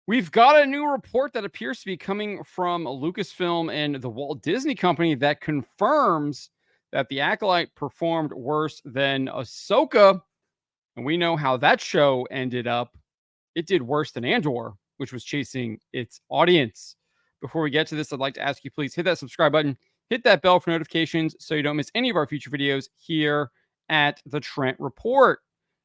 We've got a new report that appears to be coming from Lucasfilm and the Walt Disney Company that confirms that The Acolyte performed worse than Ahsoka. And we know how that show ended up. It did worse than Andor, which was chasing its audience. Before we get to this, I'd like to ask you, please hit that subscribe button, hit that bell for notifications so you don't miss any of our future videos here at the Trent Report.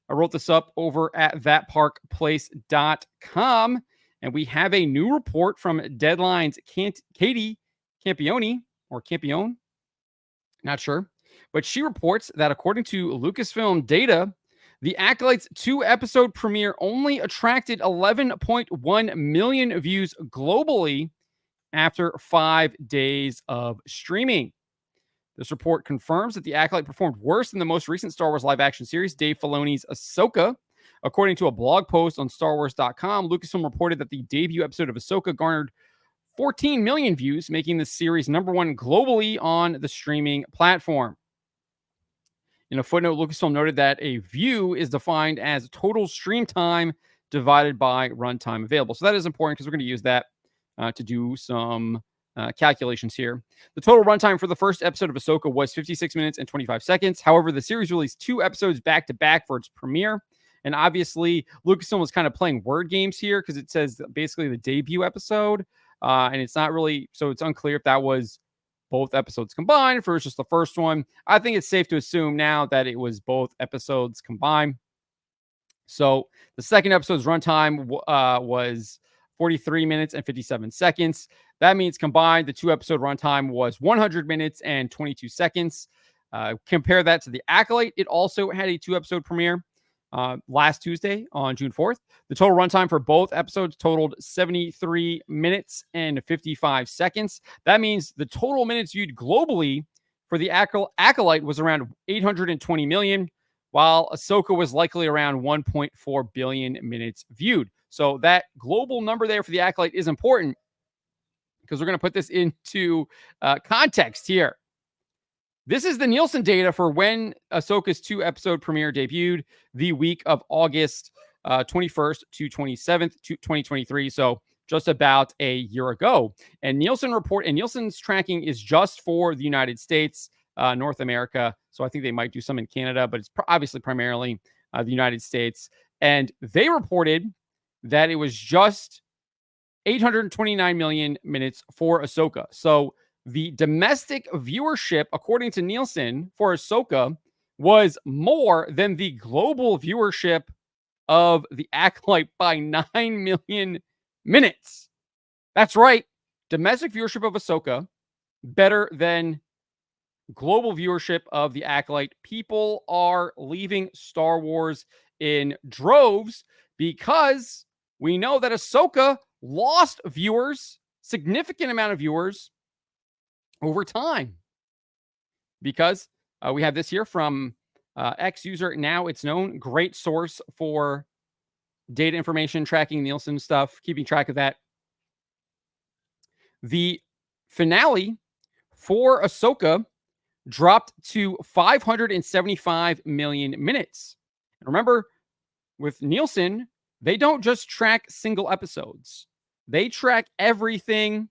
I wrote this up over at thatparkplace.com, and we have a new report from Deadline's Katie Campione, or Campione, not sure. But she reports that according to Lucasfilm data, the Acolyte's 2-episode premiere only attracted 11.1 million views globally after 5 days of streaming. This report confirms that The Acolyte performed worse than the most recent Star Wars live-action series, Dave Filoni's Ahsoka. According to a blog post on StarWars.com, Lucasfilm reported that the debut episode of Ahsoka garnered 14 million views, making the series #1 globally on the streaming platform. In a footnote, Lucasfilm noted that a view is defined as total stream time divided by runtime available. So that is important because we're going to use that to do some calculations here. The total runtime for the first episode of Ahsoka was 56 minutes and 25 seconds. However, the series released 2 episodes back to back for its premiere. And obviously, Lucasfilm was kind of playing word games here because it says basically the debut episode. And it's not really, so it's unclear if that was both episodes combined, for just the first one. I think it's safe to assume now that it was both episodes combined. So the second episode's runtime was 43 minutes and 57 seconds. That means combined, the 2-episode runtime was 100 minutes and 22 seconds. Compare that to The Acolyte. It also had a 2-episode premiere last Tuesday on June 4th. The total runtime for both episodes totaled 73 minutes and 55 seconds. That means the total minutes viewed globally for The Acolyte was around 820 million, while Ahsoka was likely around 1.4 billion minutes viewed. So that global number there for The Acolyte is important because we're going to put this into context here. This is the Nielsen data for when Ahsoka's 2-episode premiere debuted the week of August 21st to 27th, 2023. So just about a year ago. And Nielsen's tracking is just for the United States, North America. So I think they might do some in Canada, but it's obviously primarily the United States. And they reported that it was just 829 million minutes for Ahsoka. So the domestic viewership, according to Nielsen, for Ahsoka was more than the global viewership of The Acolyte by 9 million minutes. That's right. Domestic viewership of Ahsoka better than global viewership of The Acolyte. People are leaving Star Wars in droves because we know that Ahsoka lost viewers, significant amount of viewers, over time. Because we have this here from X user, now it's known, great source for data information, tracking Nielsen stuff, keeping track of that. The finale for Ahsoka dropped to 575 million minutes. And remember, with Nielsen, they don't just track single episodes. They track everything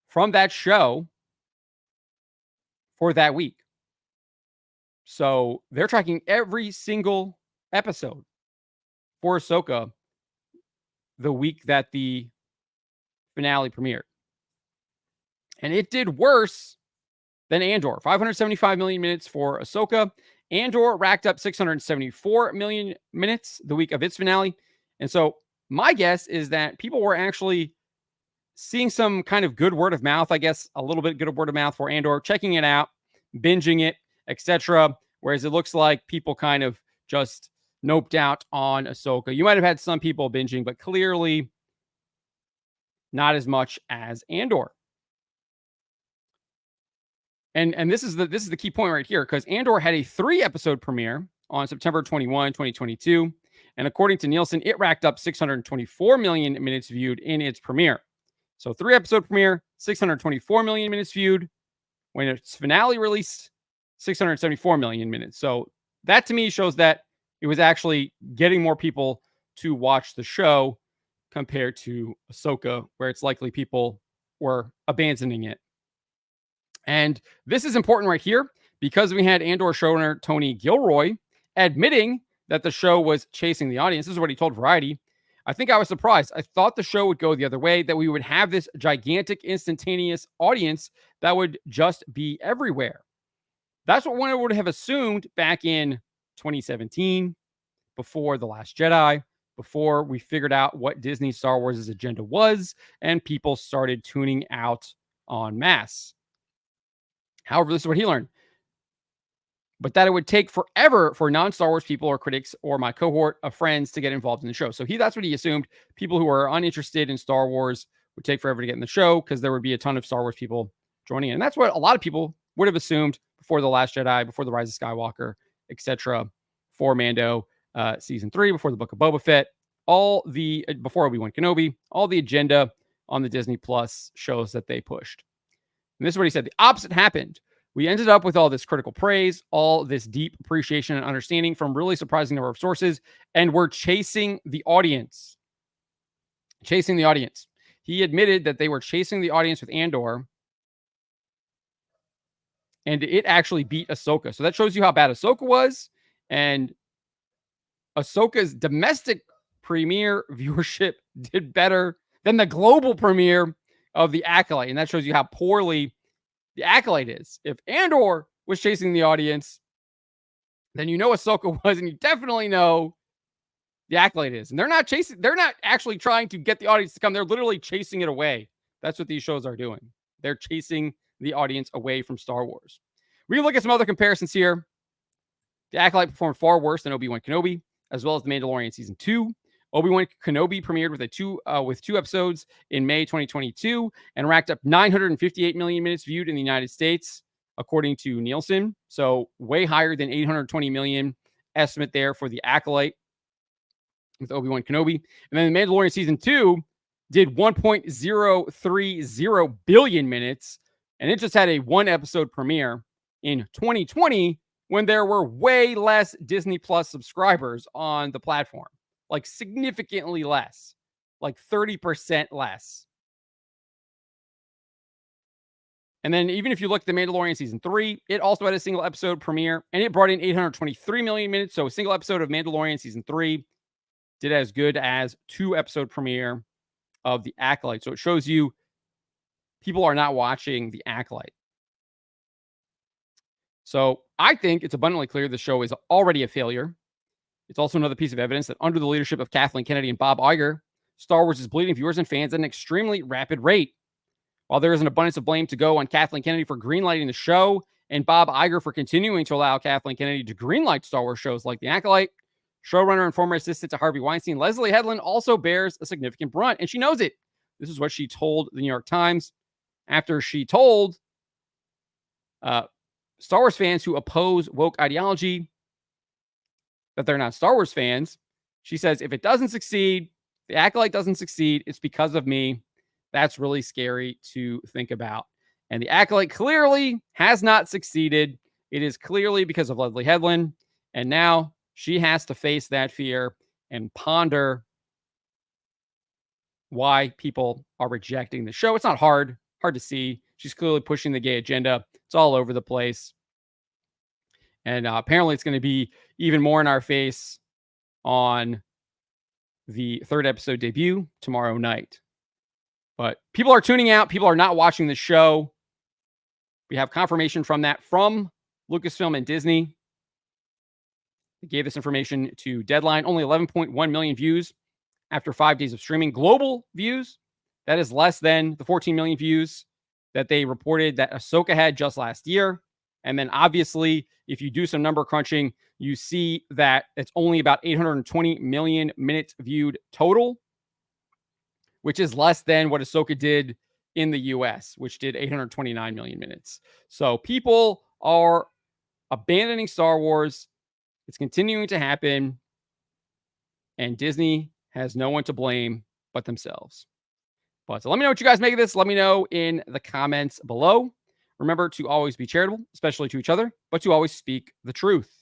from that show for that week. So they're tracking every single episode for Ahsoka the week that the finale premiered. And it did worse than Andor. 575 million minutes for Ahsoka. Andor racked up 674 million minutes the week of its finale. And so my guess is that people were actually seeing some kind of good word of mouth, I guess, a little bit good word of mouth for Andor, checking it out, binging it, etc. Whereas it looks like people kind of just noped out on Ahsoka. You might have had some people binging, but clearly not as much as Andor. And this is the key point right here, because Andor had a 3-episode premiere on September 21, 2022. And according to Nielsen, it racked up 624 million minutes viewed in its premiere. So 3-episode premiere, 624 million minutes viewed. When its finale released, 674 million minutes. So that to me shows that it was actually getting more people to watch the show compared to Ahsoka, where it's likely people were abandoning it. And this is important right here because we had Andor showrunner Tony Gilroy admitting that the show was chasing the audience. This is what he told Variety. I think I was surprised. I thought the show would go the other way, that we would have this gigantic, instantaneous audience that would just be everywhere. That's what one would have assumed back in 2017, before The Last Jedi, before we figured out what Disney Star Wars' agenda was, and people started tuning out en masse. However, this is what he learned. But that it would take forever for non-Star Wars people or critics or my cohort of friends to get involved in the show. So that's what he assumed. People who are uninterested in Star Wars would take forever to get in the show because there would be a ton of Star Wars people joining in. And that's what a lot of people would have assumed before The Last Jedi, before The Rise of Skywalker, etc., for Mando season 3, before the Book of Boba Fett, before Obi-Wan Kenobi, all the agenda on the Disney Plus shows that they pushed. And this is what he said. The opposite happened. We ended up with all this critical praise, all this deep appreciation and understanding from really surprising number of sources, and we're chasing the audience. Chasing the audience. He admitted that they were chasing the audience with Andor, and it actually beat Ahsoka. So that shows you how bad Ahsoka was, and Ahsoka's domestic premiere viewership did better than the global premiere of The Acolyte, and that shows you how poorly The Acolyte is. If Andor was chasing the audience, then you know Ahsoka was, and you definitely know The Acolyte is. And they're not actually trying to get the audience to come. They're literally chasing it away. That's what these shows are doing. They're chasing the audience away from Star Wars. We can look at some other comparisons here. The Acolyte performed far worse than Obi-Wan Kenobi, as well as The Mandalorian Season 2. Obi-Wan Kenobi premiered with two episodes in May 2022 and racked up 958 million minutes viewed in the United States, according to Nielsen. So way higher than 820 million estimate there for The Acolyte with Obi-Wan Kenobi. And then The Mandalorian Season 2 did 1.030 billion minutes, and it just had a one episode premiere in 2020 when there were way less Disney Plus subscribers on the platform. Like significantly less, like 30% less. And then even if you look at The Mandalorian Season 3, it also had a single episode premiere, and it brought in 823 million minutes. So a single episode of Mandalorian Season 3 did as good as 2-episode premiere of The Acolyte. So it shows you people are not watching The Acolyte. So I think it's abundantly clear the show is already a failure. It's also another piece of evidence that under the leadership of Kathleen Kennedy and Bob Iger, Star Wars is bleeding viewers and fans at an extremely rapid rate. While there is an abundance of blame to go on Kathleen Kennedy for greenlighting the show and Bob Iger for continuing to allow Kathleen Kennedy to greenlight Star Wars shows like The Acolyte, showrunner and former assistant to Harvey Weinstein, Leslie Headland, also bears a significant brunt, and she knows it. This is what she told the New York Times after she told Star Wars fans who oppose woke ideology that they're not Star Wars fans. She says, if it doesn't succeed, The Acolyte doesn't succeed, it's because of me. That's really scary to think about. And The Acolyte clearly has not succeeded. It is clearly because of Leslie Headland. And now she has to face that fear and ponder why people are rejecting the show. It's not hard to see. She's clearly pushing the gay agenda. It's all over the place. And apparently it's going to be even more in our face on the 3rd episode debut tomorrow night. But people are tuning out. People are not watching the show. We have confirmation from that from Lucasfilm and Disney. They gave this information to Deadline. Only 11.1 million views after 5 days of streaming. Global views, that is less than the 14 million views that they reported that Ahsoka had just last year. And then obviously, if you do some number crunching, you see that it's only about 820 million minutes viewed total, which is less than what Ahsoka did in the US, which did 829 million minutes. So people are abandoning Star Wars. It's continuing to happen. And Disney has no one to blame but themselves. But so let me know what you guys make of this. Let me know in the comments below. Remember to always be charitable, especially to each other, but to always speak the truth.